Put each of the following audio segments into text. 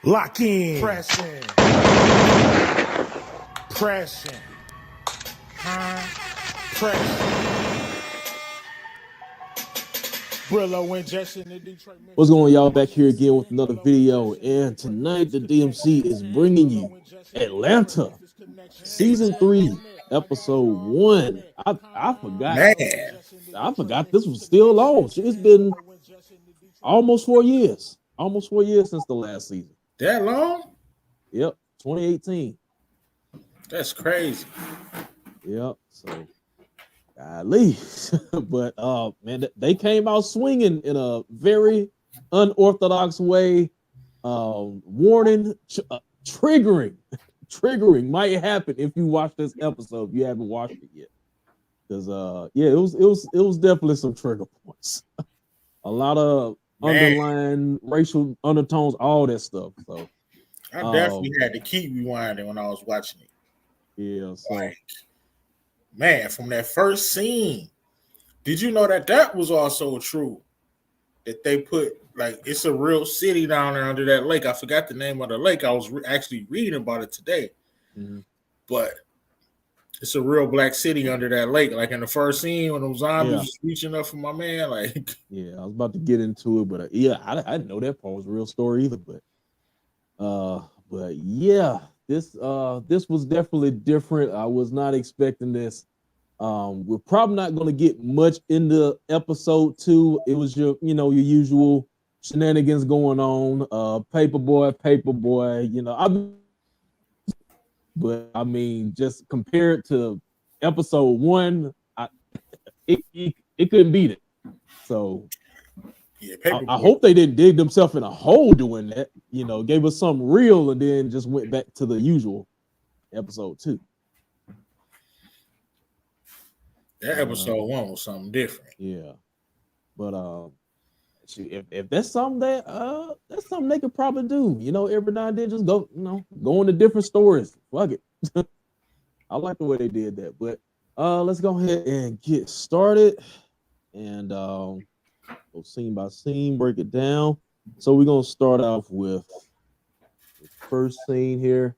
Lock in. Pressing. Pressing. Pressing. Brillo and Jesse in the Detroit. What's going on, y'all? Back here again with another video, and tonight the DMC is bringing you Atlanta Season 3, Episode 1. I forgot this was still on. It's been almost 4 years. Almost 4 years since the last season. That long? Yep, 2018. That's crazy. Yep, so golly. But man, they came out swinging in a very unorthodox way. Warning, triggering might happen if you watch this episode if you haven't watched it yet. Because it was definitely some trigger points. A lot of underlying racial undertones, all that stuff. So I definitely had to keep rewinding when I was watching it. Yeah, so like, man, from that first scene, did you know that was also true? That they put, like, it's a real city down there under that lake. I forgot the name of the lake. I was actually reading about it today. Mm-hmm. But it's a real black city under that lake. Like in the first scene when those zombies was reaching up for my man. Like, yeah, I was about to get into it, but I didn't know that part was a real story either. But yeah, this was definitely different. I was not expecting this. We're probably not going to get much into episode 2. It was your usual shenanigans going on. Paperboy. But I mean, just compared to episode 1, it couldn't beat it. So yeah, I hope they didn't dig themselves in a hole doing that. Gave us something real and then just went back to the usual episode 2. That episode 1 was something different. Yeah, but if that's something that's something they could probably do. Every now and then just go into different stories. Fuck it. I like the way they did that. But let's go ahead and get started and go scene by scene, break it down. So we're gonna start off with the first scene here.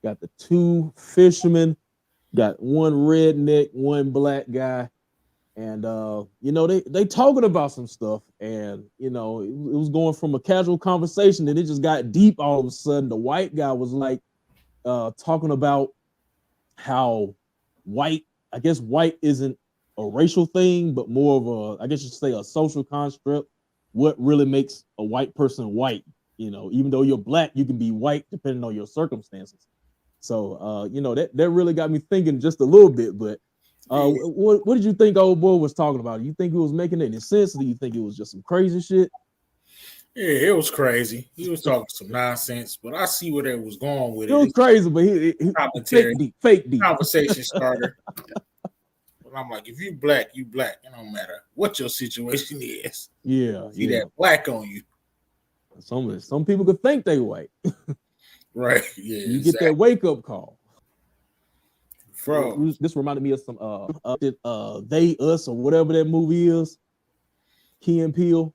Got the 2 fishermen. Got one redneck, one black guy, and they talking about some stuff, and it was going from a casual conversation, and it just got deep all of a sudden. The white guy was like talking about how white isn't a racial thing, but more of a, I guess you should say, a social construct. What really makes a white person white? Even though you're black, you can be white depending on your circumstances. So, that really got me thinking just a little bit. But what did you think old boy was talking about? You think he was making any sense? Or do you think it was just some crazy shit? Yeah, it was crazy. He was talking some nonsense, but I see where they was going with it. It was crazy, but he fake deep. Conversation starter. But I'm like, if you black, you black. It don't matter what your situation is. Yeah. See that black on you. Some people could think they white. Right. Yeah. You get that wake up call. Bro. This reminded me of some They Us or whatever that movie is. Key and Peele.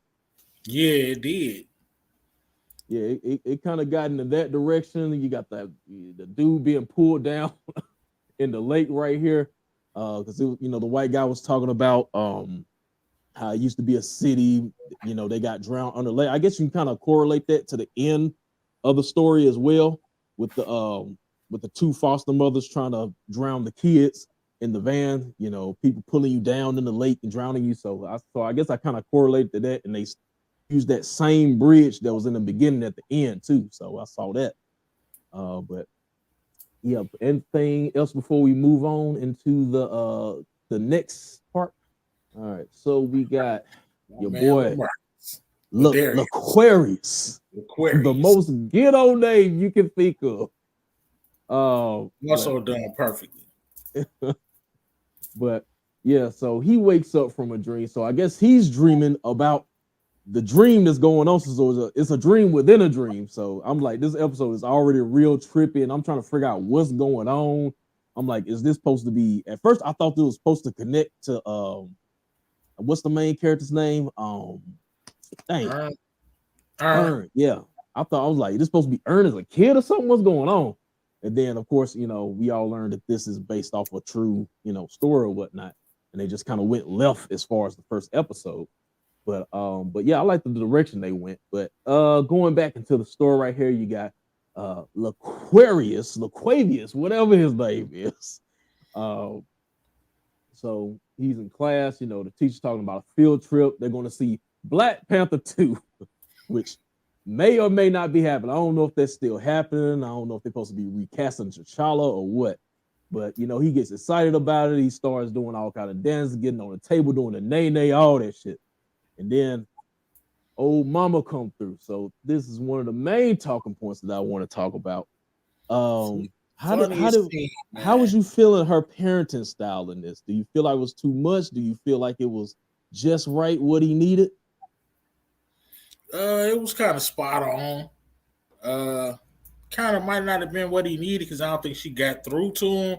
Yeah, it did. Yeah, it kind of got into that direction. You got the dude being pulled down in the lake right here. Because the white guy was talking about how it used to be a city. They got drowned under lake. I guess you can kind of correlate that to the end of the story as well, with the 2 foster mothers trying to drown the kids in the van. People pulling you down in the lake and drowning you. So I guess I kind of correlate to that, and they used that same bridge that was in the beginning at the end too. So I saw that. But yeah, anything else before we move on into the next part? All right, so we got your boy L'Aquarius. The most ghetto name you can think of. Also done perfectly. But yeah, so he wakes up from a dream. So I guess he's dreaming about the dream that's going on. So it's a dream within a dream. So I'm like, this episode is already real trippy, and I'm trying to figure out what's going on. I'm like, is this supposed to be? At first, I thought it was supposed to connect to what's the main character's name? Ern. Yeah, I thought I was like, this supposed to be Ernest a kid or something? What's going on? And then of course, we all learned that this is based off a true, story or whatnot. And they just kind of went left as far as the first episode. But yeah, I like the direction they went. But going back into the story right here, you got Laquavius, whatever his name is. So he's in class, the teacher's talking about a field trip. They're going to see Black Panther 2, which may or may not be happening. I don't know if that's still happening. I don't know if they're supposed to be recasting T'Challa or what. But, he gets excited about it. He starts doing all kind of dances, getting on the table, doing the nay, all that shit. And then old mama come through. So this is one of the main talking points that I want to talk about. How was you feeling her parenting style in this? Do you feel like it was too much? Do you feel like it was just right what he needed? It was kind of spot on. Kind of might not have been what he needed because I don't think she got through to him.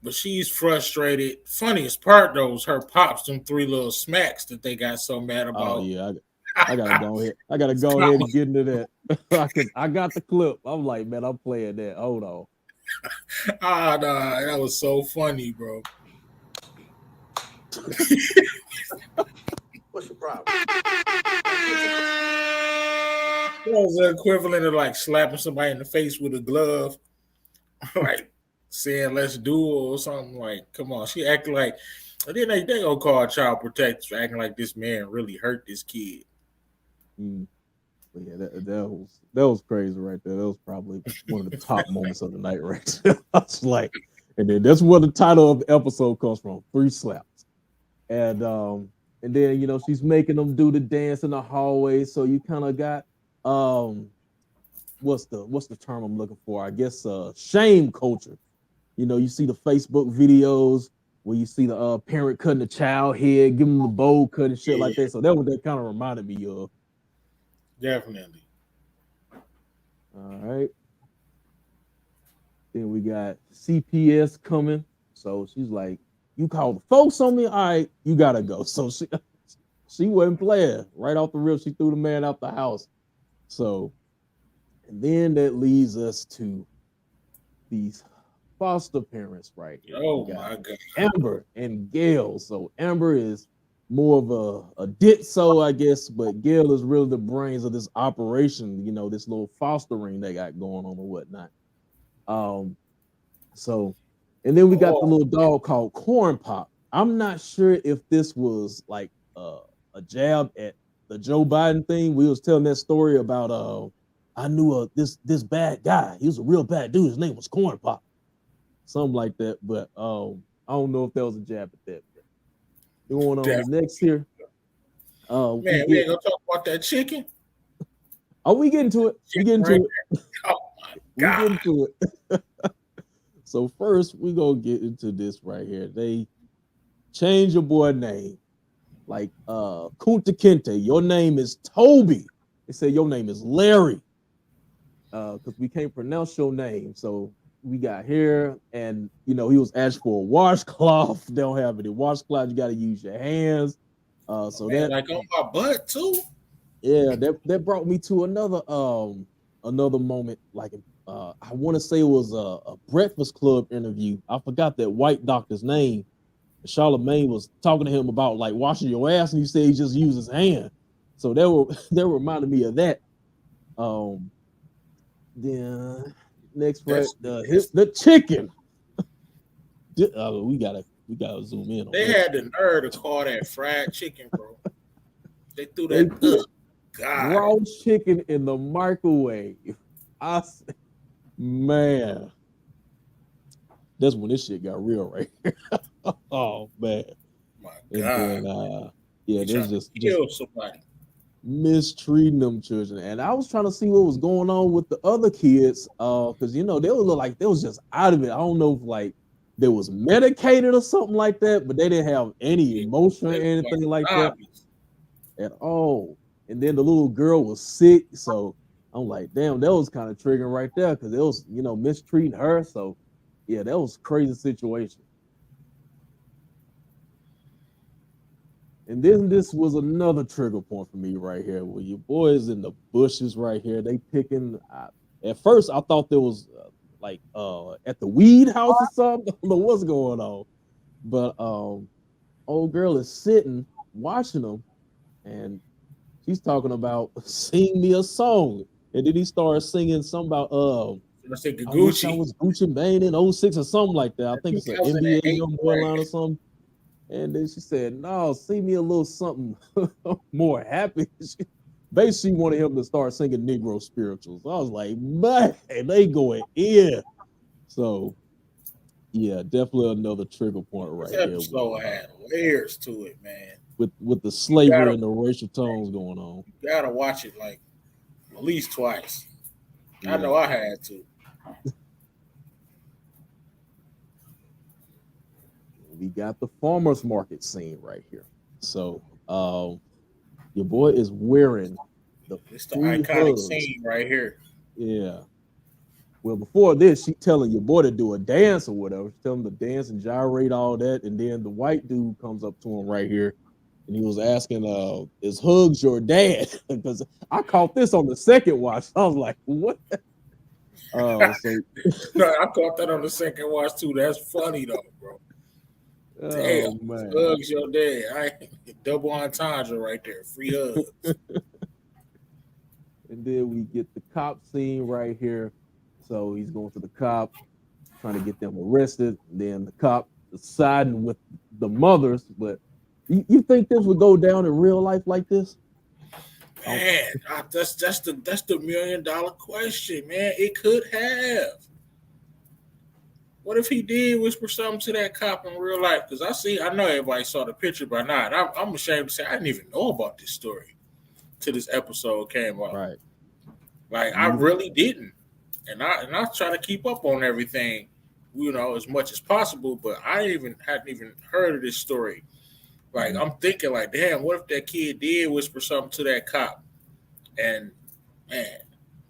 But she's frustrated. Funniest part though was her pops them 3 little smacks that they got so mad about. Oh yeah, I gotta go ahead. I gotta go ahead and get into that. I got the clip. I'm like, man, I'm playing that. Hold on. Nah, that was so funny, bro. What's your problem? That was the equivalent of like slapping somebody in the face with a glove, like saying "let's do it" or something. Like, come on, she acting like. And then they gonna call child protectors for acting like this man really hurt this kid. But yeah, that was crazy right there. That was probably one of the top moments of the night right there. I was like, and then that's where the title of the episode comes from: 3 slaps. And then she's making them do the dance in the hallway. So you kind of got what's the term I'm looking for? I guess shame culture. You see the Facebook videos where you see the parent cutting the child head, giving them the bowl cut and shit like that. So that was that kind of reminded me of. Definitely. All right. Then we got CPS coming. So she's like, you called the folks on me? All right, you gotta go. So she wasn't playing. Right off the rip, she threw the man out the house. So, and then that leads us to these foster parents right here. Oh my God. Amber and Gail. So Amber is more of a ditso, I guess, but Gail is really the brains of this operation, this little fostering they got going on or whatnot. So, and then we got the little dog called Corn Pop. I'm not sure if this was like a jab at the Joe Biden thing. We was telling that story about I knew this bad guy. He was a real bad dude. His name was Corn Pop. Something like that, but I don't know if that was a jab at that. Going on the next here. Man, we ain't gonna talk about that chicken. Oh, we get into it. We get into it. Oh my God. We get into it. So first, we gonna get into this right here. They change your boy name, like Kunta Kinte. Your name is Toby. They say your name is Larry, because we can't pronounce your name. So we got here, and he was asked for a washcloth. They don't have any washcloth. You got to use your hands. So man, that like on my butt too. Yeah, that brought me to another moment. Like I want to say it was a Breakfast Club interview. I forgot that white doctor's name. Charlemagne was talking to him about like washing your ass, and he said he just used his hand. So that reminded me of that. Then next, right, the chicken. We gotta zoom in. They had the nerve to call that fried chicken, bro. They threw that raw chicken in the microwave. Man, that's when this shit got real right here. Oh man, my God. And yeah, there's just somebody mistreating them children. And I was trying to see what was going on with the other kids, because they would look like they was just out of it. I don't know if like they was medicated or something like that, but they didn't have any emotion or anything like that at all. And then the little girl was sick, so I'm like, damn, that was kind of triggering right there because it was, mistreating her. So yeah, that was a crazy situation. And then this was another trigger point for me right here. Where your boys in the bushes right here, they picking. At first, I thought there was like at the weed house or something. I don't know what's going on, but old girl is sitting watching them, and she's talking about sing me a song, and then he started singing something about Let's say I wish I Gucci. was Gucci Mane in '06 or something like that. I think it's an NBA 2008, young boy line right? or something. And then she said, "No, sing me a little something more happy." Basically, wanted him to start singing Negro spirituals. I was like, "Man, they going in." So, yeah, definitely another trigger point This right here episode had layers to it, man. with the You slavery gotta and the racial tones going on. you gotta watch it like at least twice. I Yeah, know I had to. we got the farmers market scene right here. So, your boy is wearing the It's the free iconic hugs. scene right here. Yeah. Well, before this, she telling your boy to do a dance or whatever. She tell him to dance and gyrate all that, and then the white dude comes up to him right here, and he was asking, "Is Hugs your dad?" Because I caught this on the second watch. I was like, "What?" So, No, I caught that on the second watch too. That's funny though, bro. Damn, oh man, hugs your dad. I double entendre right there. Free hugs. and then we get the cop scene right here. So he's going to the cop, trying to get them arrested. Then the cop is siding with the mothers, but you think this would go down in real life like this? Man, that's the $1 million question, man. It could have. What if he did whisper something to that cop in real life? Because I know everybody saw the picture by now. And I'm ashamed to say I didn't even know about this story till this episode came out. Right. Like I really didn't, and I try to keep up on everything, as much as possible. But I hadn't even heard of this story. Like I'm thinking, like, damn, what if that kid did whisper something to that cop? And man,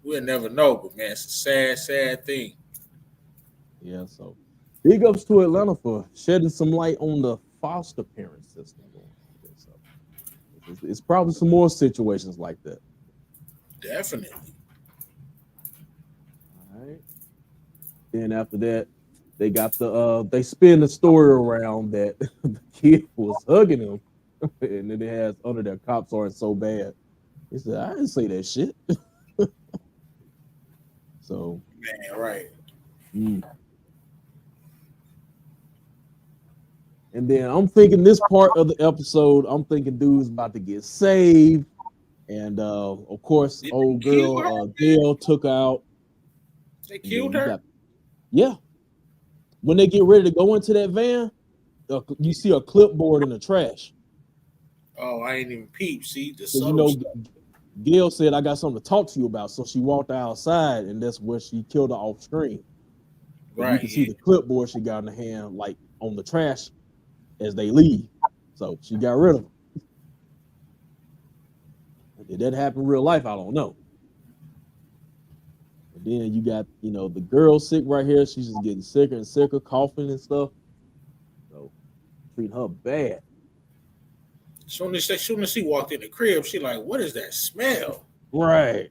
we'll never know. But man, it's a sad, sad thing. Yeah. So big ups to Atlanta for shedding some light on the foster parent system going on here. So it's probably some more situations like that. Definitely. All right. Then after that, they got they spin the story around that the kid was hugging him, and then it has under their cops aren't so bad. He said, "I didn't say that shit." So, Man, right. mm. And then I'm thinking this part of the episode, I'm thinking dude's about to get saved. And of course, Did old they kill girl her? Gail took out. They And then killed you her? got, yeah, when they get ready to go into that van, you see a clipboard in the trash. Oh, I ain't even peep. See the Because subtle stuff. Gail said, "I got something to talk to you about." So she walked outside, and that's where she killed her off screen. But you Right. can see Yeah. the clipboard she got in the hand, like on the trash as they leave. So she got rid of them. Did that happen in real life? I don't know. And then you got, the girl sick right here. She's just getting sicker and sicker, coughing and stuff. So treat her bad. Soon as she walked in the crib, she like, what is that smell? Right.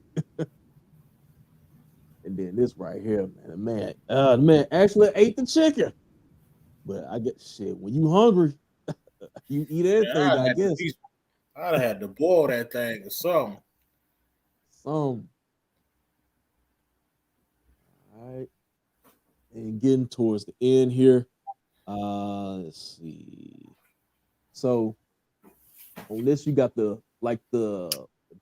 And then this right here, man, the man actually ate the chicken. But I get shit. When you hungry, you eat Man, anything, I guess. I'd have had to boil that thing or something. Some. All right. And getting towards the end here. Let's see. So on this, you got the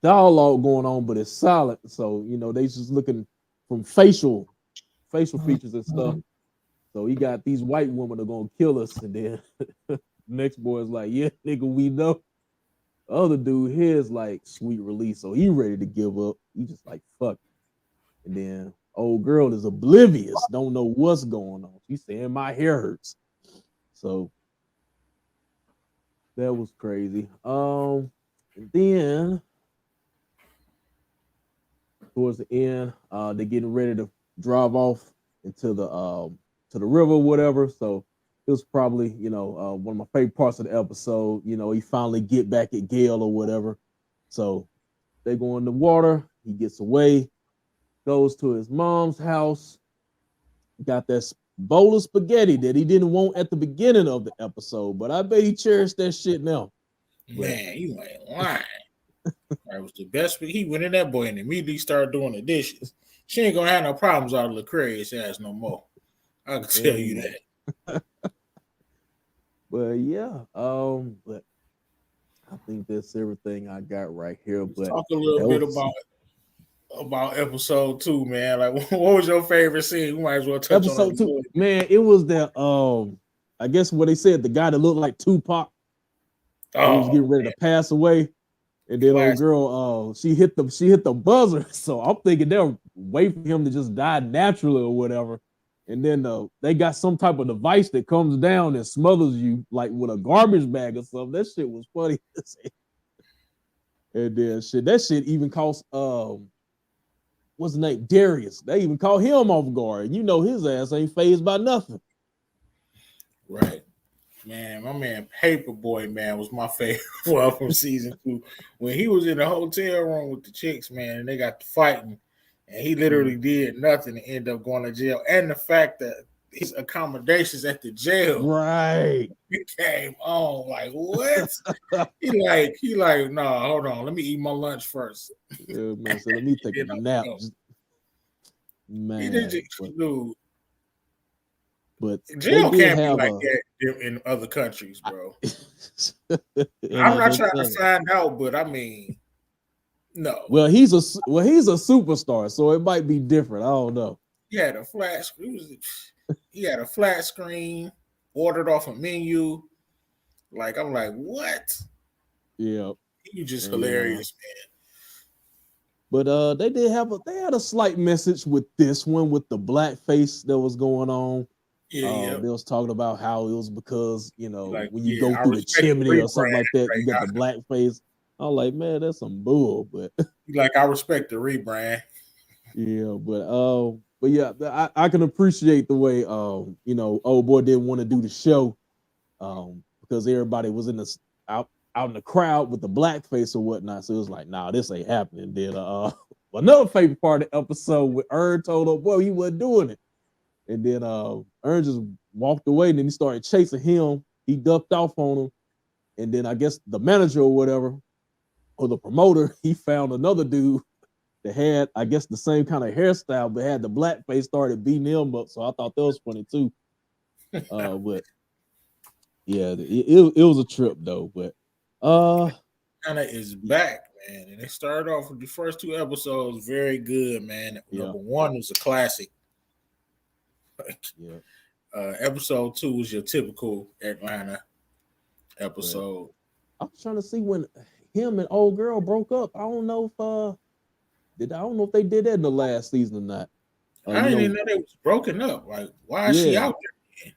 dialogue going on, but it's silent. So they just looking from facial features and stuff. So he got these white women are gonna kill us, and then next boy is like, "Yeah, nigga, we know." The other dude here is like sweet release, so he ready to give up. He just like fuck. And then old girl is oblivious, don't know what's going on. She's saying my hair hurts. So that was crazy. And then towards the end, they're getting ready to drive off into the to the river, whatever. So it was probably, one of my favorite parts of the episode. He finally get back at Gail or whatever. So they go in the water. He gets away, goes to his mom's house, got that bowl of spaghetti that he didn't want at the beginning of the episode, but I bet he cherished that shit now. Man, you ain't lying. That was the best. He went in that boy and immediately started doing the dishes. She ain't gonna have no problems out of Lecrae's ass no more. I can tell you that. But yeah, but I think that's everything I got right here. Let's But talk a little bit about episode 2, man. Like, what was your favorite scene? We might as well touch on episode 2, man. It was that I guess what they said, the guy that looked like Tupac, he was getting ready to pass away. And then old girl, she hit the buzzer. So I'm thinking they'll wait for him to just die naturally or whatever. And then they got some type of device that comes down and smothers you like with a garbage bag or something. That shit was funny. And then that shit even cost what's the name? Darius. They even call him off guard. His ass ain't phased by nothing. Right. Man, my man Paperboy, man, was my favorite one from season 2. When he was in the hotel room with the chicks, man, and they got to fighting, and he literally did nothing and ended up going to jail. And the fact that his accommodations at the jail, right, became on. Like, what? he like, nah, hold on, let me eat my lunch first. Yeah, man, so let me take a nap. Man, dude. But jail can't be like that in other countries, bro. I'm not trying to find out, but I mean, no. Well, he's a superstar, so it might be different. I don't know. He had a flat screen. He had a flat screen. Ordered off a menu. Like, I'm like, what? Yeah, you just hilarious, man. But they had a slight message with this one with the blackface that was going on. Yeah, They was talking about how it was because like, when you go through the chimney or something like that, you got the blackface. I'm like, man, that's some bull. But like, I respect the rebrand. Yeah, but yeah, I can appreciate the way old boy didn't want to do the show because everybody was out in the crowd with the blackface or whatnot. So it was like, nah, this ain't happening. Then another favorite part of the episode with Ern told old boy he wasn't doing it. And then Ern just walked away, and then he started chasing him. He ducked off on him. And then I guess the manager or whatever, or the promoter, he found another dude that had, I guess, the same kind of hairstyle, but had the blackface, started beating him up. So I thought that was funny too. But yeah, it was a trip though. But Anna is back, man. And they started off with the first 2 episodes very good, man. Number 1 was a classic. Episode 2 was your typical Atlanta episode. I was trying to see when him and old girl broke up. I don't know if they did that in the last season or not. I didn't even know they was broken up. Like, why is she out there, man?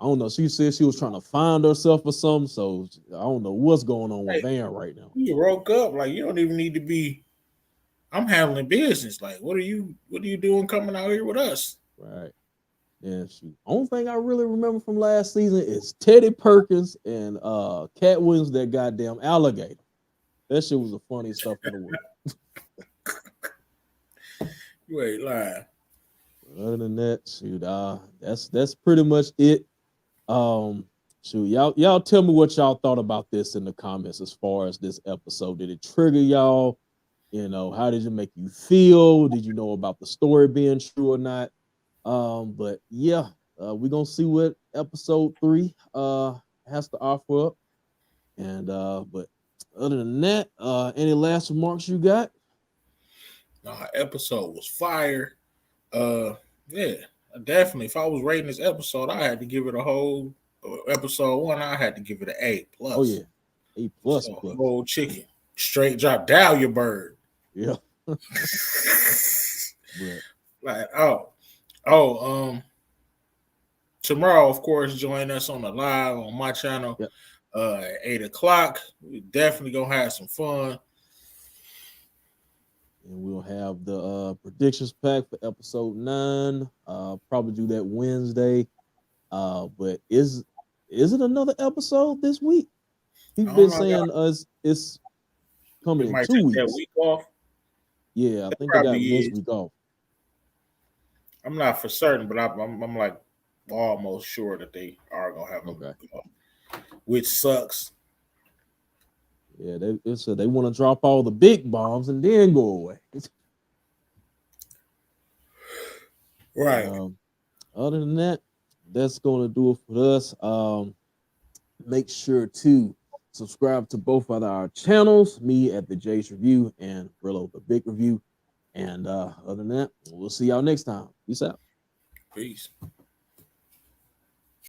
I don't know. She said she was trying to find herself or something. So I don't know what's going on with Van right now. You broke up. Like, you don't even need to be. I'm handling business. Like, what are you doing coming out here with us? Right. Yeah, only thing I really remember from last season is Teddy Perkins and Cat Williams, that goddamn alligator. That shit was the funniest stuff in the world. You ain't lying. Other than that, shoot, that's pretty much it. Shoot, y'all tell me what y'all thought about this in the comments as far as this episode. Did it trigger y'all? How did it make you feel? Did you know about the story being true or not? But yeah, we're gonna see what episode 3 has to offer up. And but other than that, any last remarks you got? Episode was fire. Yeah, definitely. If I was rating this episode, I had to give it a whole episode 1. I had to give it an A+. Oh yeah, A++. Whole chicken, straight drop down your bird. Yeah. Like tomorrow, of course, join us on the live on my channel at 8:00. We definitely gonna have some fun. And we'll have the predictions pack for episode 9. Probably do that Wednesday. But is it another episode this week? He's I been don't know. saying it's coming They in might 2 take that weeks. week off. Yeah, I That think they got probably next is. week off. I'm not for certain, but I'm like almost sure that they are gonna have a Okay. week off, which sucks. Yeah, they said they want to drop all the big bombs and then go away. Right. Other than that, that's going to do it for us. Make sure to subscribe to both of our channels, me at the J's Review and Brillo the Big Review. And other than that, we'll see y'all next time. Peace out. Peace.